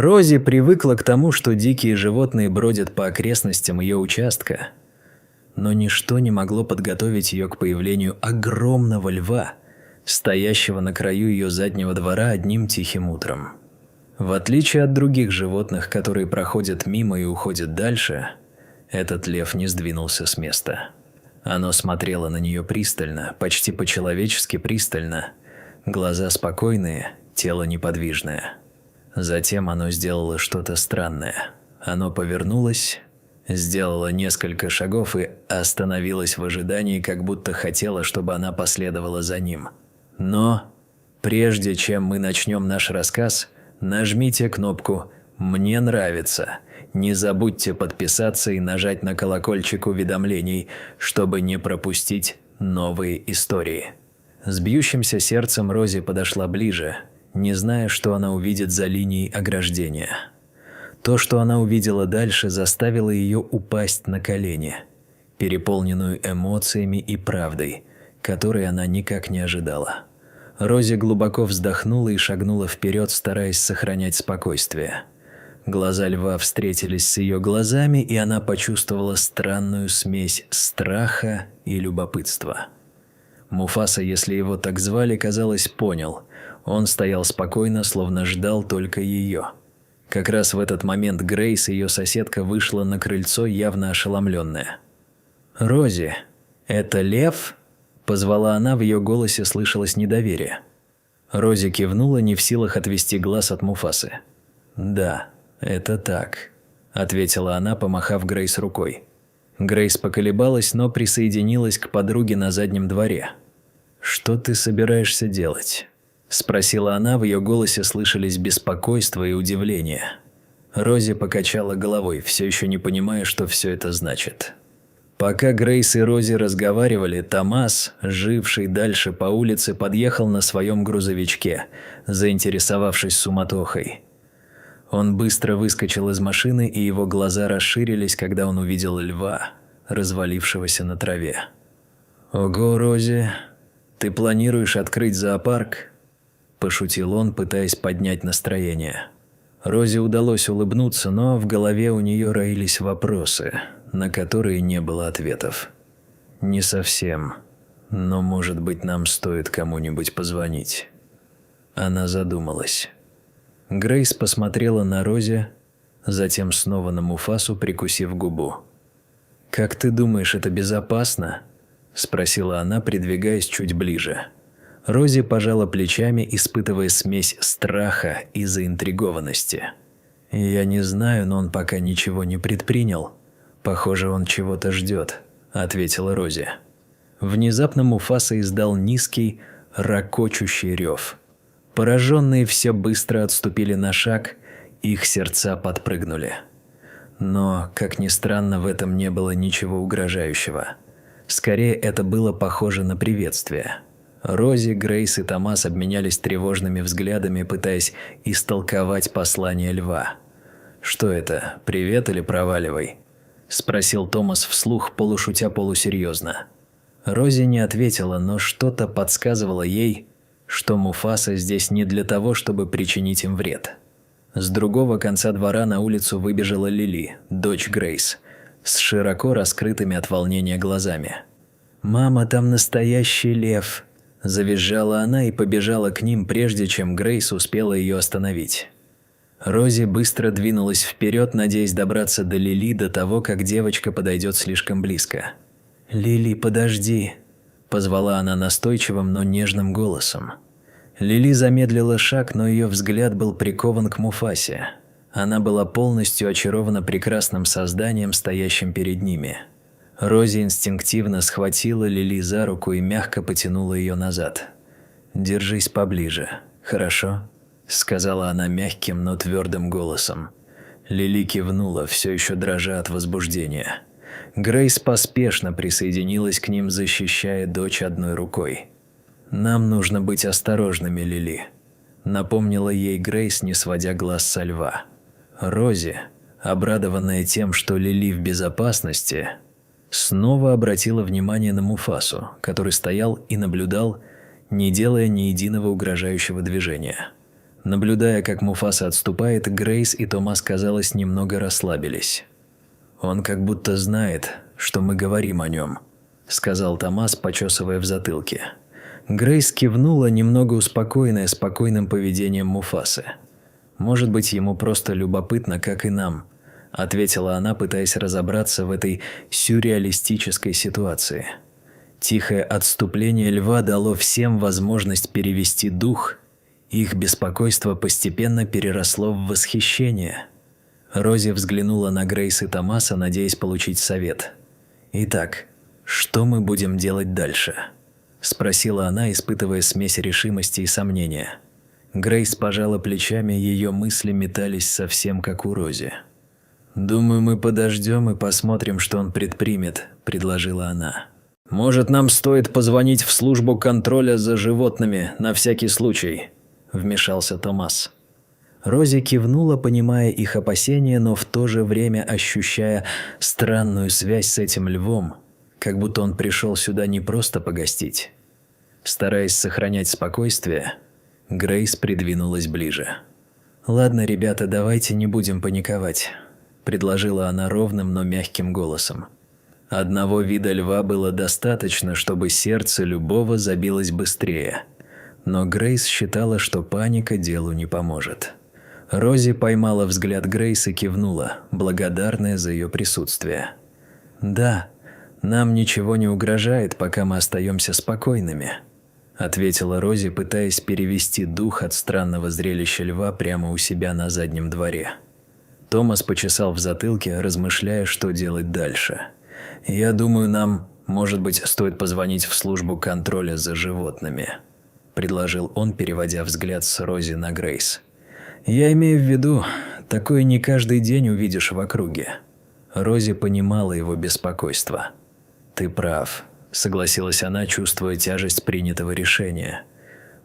Рози привыкла к тому, что дикие животные бродят по окрестностям ее участка, но ничто не могло подготовить ее к появлению огромного льва, стоящего на краю ее заднего двора одним тихим утром. В отличие от других животных, которые проходят мимо и уходят дальше, этот лев не сдвинулся с места. Оно смотрело на нее пристально, почти по-человечески пристально, глаза спокойные, тело неподвижное. Затем оно сделало что-то странное. Оно повернулось, сделало несколько шагов и остановилось в ожидании, как будто хотело, чтобы она последовала за ним. Но прежде чем мы начнем наш рассказ, нажмите кнопку «Мне нравится». Не забудьте подписаться и нажать на колокольчик уведомлений, чтобы не пропустить новые истории. С бьющимся сердцем Рози подошла ближе, не зная, что она увидит за линией ограждения. То, что она увидела дальше, заставило ее упасть на колени, переполненную эмоциями и правдой, которой она никак не ожидала. Рози глубоко вздохнула и шагнула вперед, стараясь сохранять спокойствие. Глаза льва встретились с ее глазами, и она почувствовала странную смесь страха и любопытства. Муфаса, если его так звали, казалось, понял. Он стоял спокойно, словно ждал только ее. Как раз в этот момент Грейс, ее соседка, вышла на крыльцо, явно ошеломленная. «Рози, это лев?» – позвала она, в ее голосе слышалось недоверие. Рози кивнула, не в силах отвести глаз от Муфасы. «Да, это так», – ответила она, помахав Грейс рукой. Грейс поколебалась, но присоединилась к подруге на заднем дворе. «Что ты собираешься делать?» – спросила она, в ее голосе слышались беспокойство и удивление. Рози покачала головой, все еще не понимая, что все это значит. Пока Грейс и Рози разговаривали, Томас, живший дальше по улице, подъехал на своем грузовичке, заинтересовавшись суматохой. Он быстро выскочил из машины, и его глаза расширились, когда он увидел льва, развалившегося на траве. «Ого, Рози, ты планируешь открыть зоопарк?» – пошутил он, пытаясь поднять настроение. Рози удалось улыбнуться, но в голове у нее роились вопросы, на которые не было ответов. «Не совсем, но, может быть, нам стоит кому-нибудь позвонить». Она задумалась. Грейс посмотрела на Рози, затем снова на Муфасу, прикусив губу. «Как ты думаешь, это безопасно?» – спросила она, придвигаясь чуть ближе. Рози пожала плечами, испытывая смесь страха и заинтригованности. «Я не знаю, но он пока ничего не предпринял. Похоже, он чего-то ждет», – ответила Рози. Внезапно Муфаса издал низкий, ракочущий рев. Пораженные все быстро отступили на шаг, их сердца подпрыгнули. Но, как ни странно, в этом не было ничего угрожающего. Скорее, это было похоже на приветствие. Рози, Грейс и Томас обменялись тревожными взглядами, пытаясь истолковать послание льва. «Что это, привет или проваливай?» – спросил Томас вслух, полушутя полусерьезно. Рози не ответила, но что-то подсказывало ей, что Муфаса здесь не для того, чтобы причинить им вред. С другого конца двора на улицу выбежала Лили, дочь Грейс, с широко раскрытыми от волнения глазами. «Мама, там настоящий лев!» – завизжала она и побежала к ним, прежде чем Грейс успела ее остановить. Рози быстро двинулась вперед, надеясь добраться до Лили до того, как девочка подойдет слишком близко. «Лили, подожди!» – позвала она настойчивым, но нежным голосом. Лили замедлила шаг, но ее взгляд был прикован к Муфасе. Она была полностью очарована прекрасным созданием, стоящим перед ними. Рози инстинктивно схватила Лили за руку и мягко потянула ее назад. «Держись поближе, хорошо?» – сказала она мягким, но твердым голосом. Лили кивнула, все еще дрожа от возбуждения. Грейс поспешно присоединилась к ним, защищая дочь одной рукой. «Нам нужно быть осторожными, Лили», – напомнила ей Грейс, не сводя глаз со льва. Рози, обрадованная тем, что Лили в безопасности, снова обратила внимание на Муфасу, который стоял и наблюдал, не делая ни единого угрожающего движения. Наблюдая, как Муфаса отступает, Грейс и Томас, казалось, немного расслабились. «Он как будто знает, что мы говорим о нем», – сказал Томас, почесывая в затылке. Грейс кивнула, немного успокоенная спокойным поведением Муфасы. «Может быть, ему просто любопытно, как и нам», – ответила она, пытаясь разобраться в этой сюрреалистической ситуации. Тихое отступление льва дало всем возможность перевести дух. Их беспокойство постепенно переросло в восхищение. Рози взглянула на Грейс и Томаса, надеясь получить совет. «Итак, что мы будем делать дальше?» – спросила она, испытывая смесь решимости и сомнения. Грейс пожала плечами, ее мысли метались совсем как у Рози. «Думаю, мы подождем и посмотрим, что он предпримет», – предложила она. «Может, нам стоит позвонить в службу контроля за животными на всякий случай?» – вмешался Томас. Рози кивнула, понимая их опасения, но в то же время ощущая странную связь с этим львом, как будто он пришел сюда не просто погостить. Стараясь сохранять спокойствие, Грейс придвинулась ближе. «Ладно, ребята, давайте не будем паниковать», – предложила она ровным, но мягким голосом. Одного вида льва было достаточно, чтобы сердце любого забилось быстрее. Но Грейс считала, что паника делу не поможет. Рози поймала взгляд Грейс и кивнула, благодарная за ее присутствие. «Да, нам ничего не угрожает, пока мы остаемся спокойными», – ответила Рози, пытаясь перевести дух от странного зрелища льва прямо у себя на заднем дворе. Томас почесал в затылке, размышляя, что делать дальше. «Я думаю, нам, может быть, стоит позвонить в службу контроля за животными», – предложил он, переводя взгляд с Рози на Грейс. «Я имею в виду, такое не каждый день увидишь в округе». Рози понимала его беспокойство. «Ты прав», – согласилась она, чувствуя тяжесть принятого решения.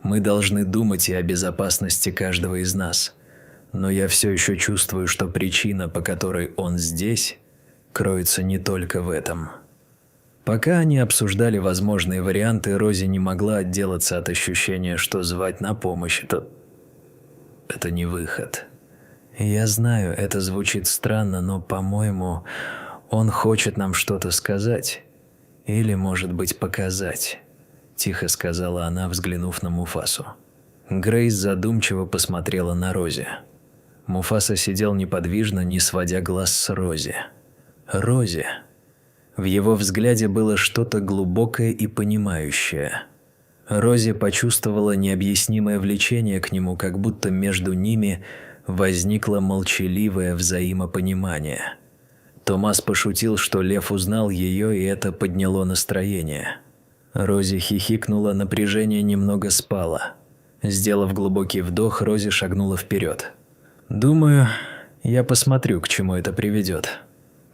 «Мы должны думать и о безопасности каждого из нас. Но я все еще чувствую, что причина, по которой он здесь, кроется не только в этом». Пока они обсуждали возможные варианты, Рози не могла отделаться от ощущения, что звать на помощь это не выход. «Я знаю, это звучит странно, но, по-моему, он хочет нам что-то сказать. Или, может быть, показать», – тихо сказала она, взглянув на Муфасу. Грейс задумчиво посмотрела на Рози. Муфаса сидел неподвижно, не сводя глаз с Рози. «Рози». В его взгляде было что-то глубокое и понимающее. Рози почувствовала необъяснимое влечение к нему, как будто между ними возникло молчаливое взаимопонимание. Томас пошутил, что лев узнал ее, и это подняло настроение. Рози хихикнула, напряжение немного спало. Сделав глубокий вдох, Рози шагнула вперед. «Думаю, я посмотрю, к чему это приведет».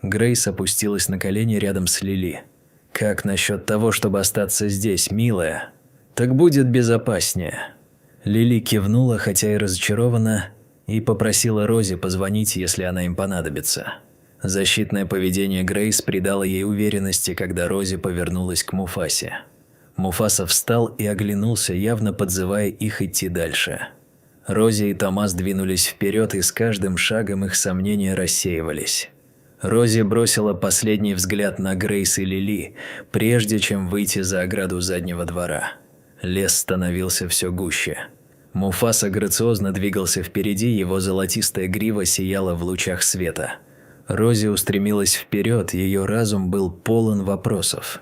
Грейс опустилась на колени рядом с Лили. «Как насчет того, чтобы остаться здесь, милая? Так будет безопаснее». Лили кивнула, хотя и разочарованно, и попросила Рози позвонить, если она им понадобится. Защитное поведение Грейс придало ей уверенности, когда Рози повернулась к Муфасе. Муфаса встал и оглянулся, явно подзывая их идти дальше. Рози и Томас двинулись вперед, и с каждым шагом их сомнения рассеивались. Рози бросила последний взгляд на Грейс и Лили, прежде чем выйти за ограду заднего двора. Лес становился все гуще. Муфаса грациозно двигался впереди, его золотистая грива сияла в лучах света. Рози устремилась вперед, ее разум был полон вопросов.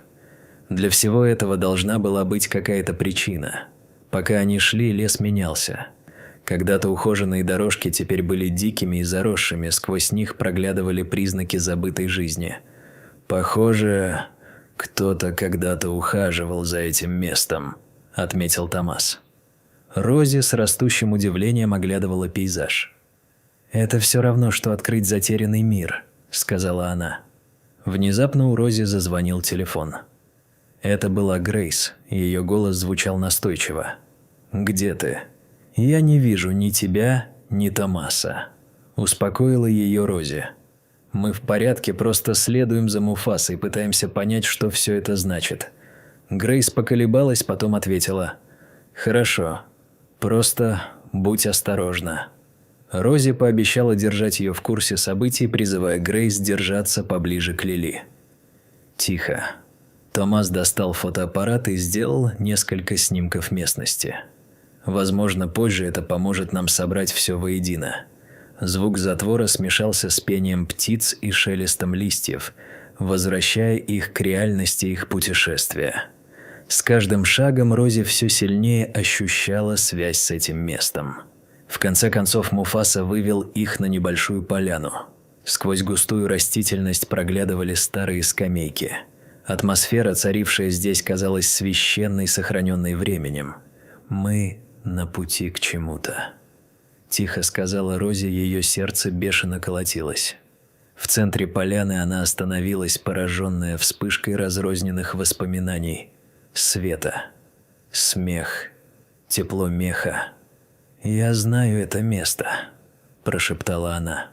Для всего этого должна была быть какая-то причина. Пока они шли, лес менялся. Когда-то ухоженные дорожки теперь были дикими и заросшими, сквозь них проглядывали признаки забытой жизни. «Похоже, кто-то когда-то ухаживал за этим местом», – отметил Томас. Рози с растущим удивлением оглядывала пейзаж. «Это все равно, что открыть затерянный мир», – сказала она. Внезапно у Рози зазвонил телефон. Это была Грейс, ее голос звучал настойчиво. «Где ты?» «Я не вижу ни тебя, ни Томаса», – успокоила ее Рози. «Мы в порядке, просто следуем за Муфасой, пытаемся понять, что все это значит». Грейс поколебалась, потом ответила. «Хорошо, просто Будь осторожна». Рози пообещала держать ее в курсе событий, призывая Грейс держаться поближе к Лили. «Тихо». Томас достал фотоаппарат и сделал несколько снимков местности. Возможно, позже это поможет нам собрать все воедино. Звук затвора смешался с пением птиц и шелестом листьев, возвращая их к реальности их путешествия. С каждым шагом Рози все сильнее ощущала связь с этим местом. В конце концов Муфаса вывел их на небольшую поляну. Сквозь густую растительность проглядывали старые скамейки. Атмосфера, царившая здесь, казалась священной, сохраненной временем. «Мы на пути к чему-то», – тихо сказала Рози, ее сердце бешено колотилось. В центре поляны она остановилась, пораженная вспышкой разрозненных воспоминаний. Света, смех, тепло меха. «Я знаю это место», – прошептала она.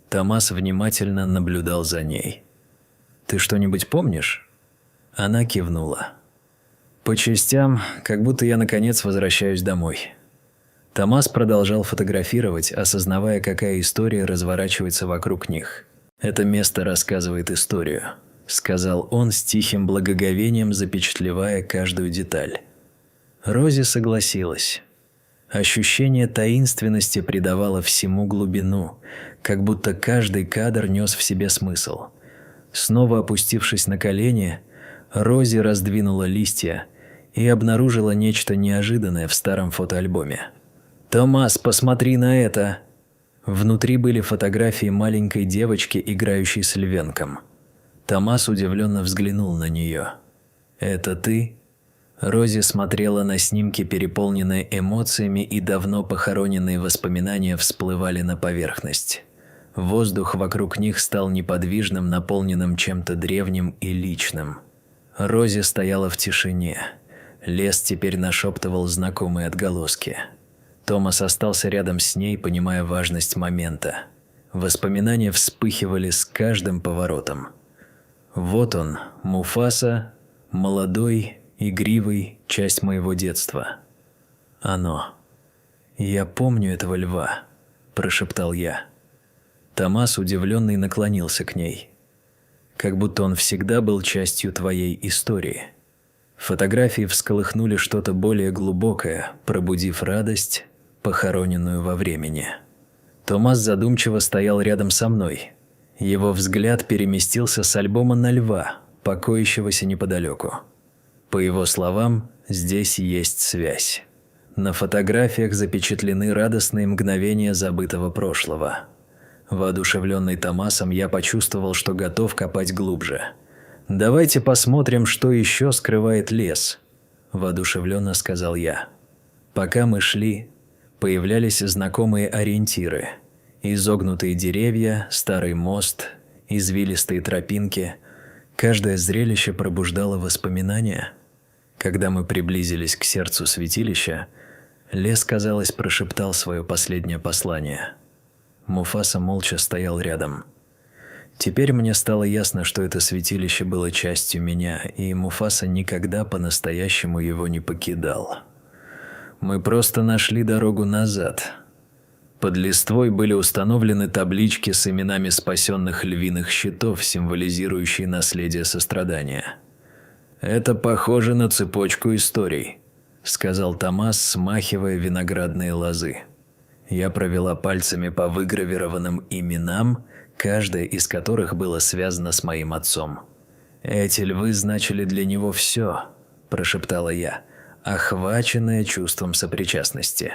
Томас внимательно наблюдал за ней. «Ты что-нибудь помнишь?» Она кивнула. «По частям, как будто я наконец возвращаюсь домой». Томас продолжал фотографировать, осознавая, какая история разворачивается вокруг них. «Это место рассказывает историю», – сказал он с тихим благоговением, запечатлевая каждую деталь. Рози согласилась. Ощущение таинственности придавало всему глубину, как будто каждый кадр нес в себе смысл. Снова опустившись на колени, Рози раздвинула листья и обнаружила нечто неожиданное в старом фотоальбоме. «Томас, посмотри на это!» Внутри были фотографии маленькой девочки, играющей с львенком. Томас удивленно взглянул на нее. «Это ты?» Рози смотрела на снимки, переполненные эмоциями, и давно похороненные воспоминания всплывали на поверхность. Воздух вокруг них стал неподвижным, наполненным чем-то древним и личным. Рози стояла в тишине. Лес теперь нашептывал знакомые отголоски. Томас остался рядом с ней, понимая важность момента. Воспоминания вспыхивали с каждым поворотом. Вот он, Муфаса, молодой, игривый, часть моего детства. Оно. «Я помню этого льва», – прошептал я. Томас, удивленный, наклонился к ней. «Как будто он всегда был частью твоей истории». Фотографии всколыхнули что-то более глубокое, пробудив радость, похороненную во времени. Томас задумчиво стоял рядом со мной. Его взгляд переместился с альбома на льва, покоящегося неподалеку. По его словам, здесь есть связь. На фотографиях запечатлены радостные мгновения забытого прошлого. Воодушевленный Томасом, я почувствовал, что готов копать глубже. «Давайте посмотрим, что еще скрывает лес», – воодушевленно сказал я. Пока мы шли, появлялись знакомые ориентиры. Изогнутые деревья, старый мост, извилистые тропинки. Каждое зрелище пробуждало воспоминания. Когда мы приблизились к сердцу святилища, лес, казалось, прошептал свое последнее послание. Муфаса молча стоял рядом. Теперь мне стало ясно, что это святилище было частью меня, и Муфаса никогда по-настоящему его не покидал. Мы просто нашли дорогу назад. Под листвой были установлены таблички с именами спасенных львиных щитов, символизирующие наследие сострадания. «Это похоже на цепочку историй», – сказал Томас, смахивая виноградные лозы. Я провела пальцами по выгравированным именам, каждое из которых было связано с моим отцом. «Эти львы значили для него все», – прошептала я, охваченная чувством сопричастности.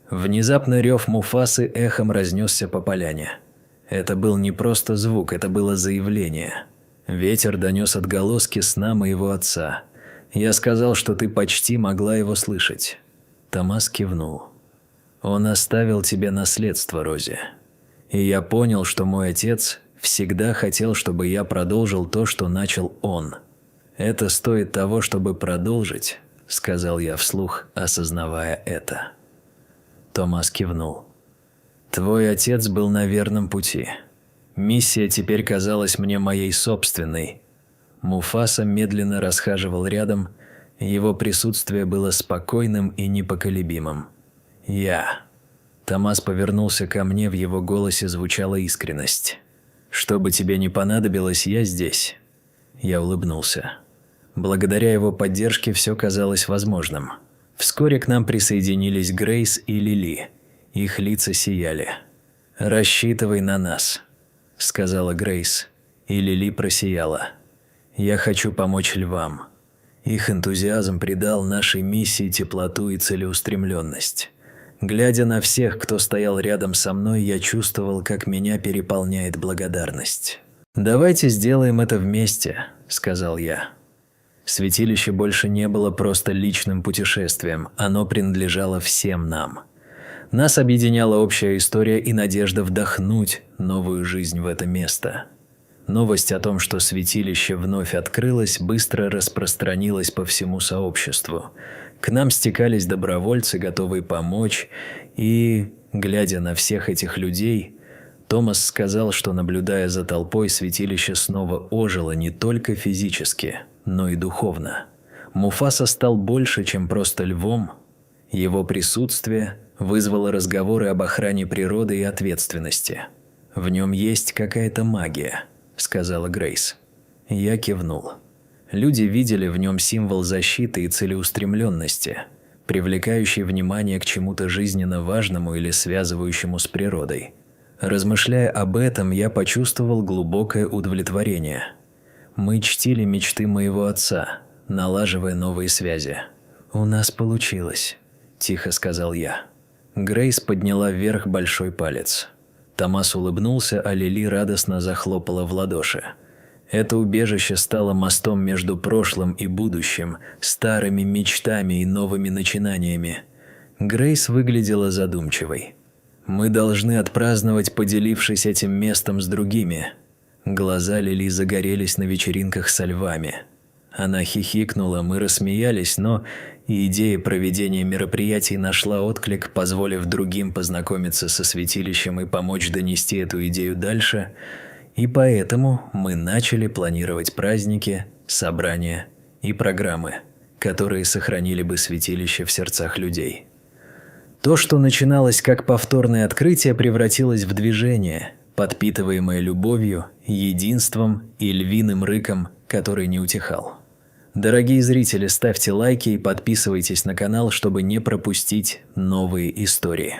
Внезапно рев Муфасы эхом разнесся по поляне. Это был не просто звук, это было заявление. Ветер донес отголоски сна моего отца. Я сказал, что ты почти могла его слышать. Томас кивнул. Он оставил тебе наследство, Рози. И я понял, что мой отец всегда хотел, чтобы я продолжил то, что начал он. Это стоит того, чтобы продолжить, сказал я вслух, осознавая это. Томас кивнул. Твой отец был на верном пути. Миссия теперь казалась мне моей собственной. Муфаса медленно расхаживал рядом, его присутствие было спокойным и непоколебимым. Я. Томас повернулся ко мне, в его голосе звучала искренность. «Что бы тебе ни понадобилось, я здесь». Я улыбнулся. Благодаря его поддержке все казалось возможным. Вскоре к нам присоединились Грейс и Лили. Их лица сияли. «Рассчитывай на нас», – сказала Грейс, и Лили просияла. «Я хочу помочь львам». Их энтузиазм придал нашей миссии теплоту и целеустремленность. Глядя на всех, кто стоял рядом со мной, я чувствовал, как меня переполняет благодарность. «Давайте сделаем это вместе», – сказал я. Святилище больше не было просто личным путешествием, оно принадлежало всем нам. Нас объединяла общая история и надежда вдохнуть новую жизнь в это место. Новость о том, что святилище вновь открылось, быстро распространилась по всему сообществу. К нам стекались добровольцы, готовые помочь, и, глядя на всех этих людей, Томас сказал, что, наблюдая за толпой, святилище снова ожило не только физически, но и духовно. Муфаса стал больше, чем просто львом. Его присутствие вызвало разговоры об охране природы и ответственности. «В нем есть какая-то магия», – сказала Грейс. Я кивнул. Люди видели в нем символ защиты и целеустремленности, привлекающий внимание к чему-то жизненно важному или связывающему с природой. Размышляя об этом, я почувствовал глубокое удовлетворение. Мы чтили мечты моего отца, налаживая новые связи. «У нас получилось», – тихо сказал я. Грейс подняла вверх большой палец. Томас улыбнулся, а Лили радостно захлопала в ладоши. Это убежище стало мостом между прошлым и будущим, старыми мечтами и новыми начинаниями. Грейс выглядела задумчивой. «Мы должны отпраздновать, поделившись этим местом с другими». Глаза Лили загорелись на вечеринках со львами. Она хихикнула, мы рассмеялись, но и идея проведения мероприятий нашла отклик, позволив другим познакомиться со святилищем и помочь донести эту идею дальше, и поэтому мы начали планировать праздники, собрания и программы, которые сохранили бы святилище в сердцах людей. То, что начиналось как повторное открытие, превратилось в движение, подпитываемое любовью, единством и львиным рыком, который не утихал. Дорогие зрители, ставьте лайки и подписывайтесь на канал, чтобы не пропустить новые истории.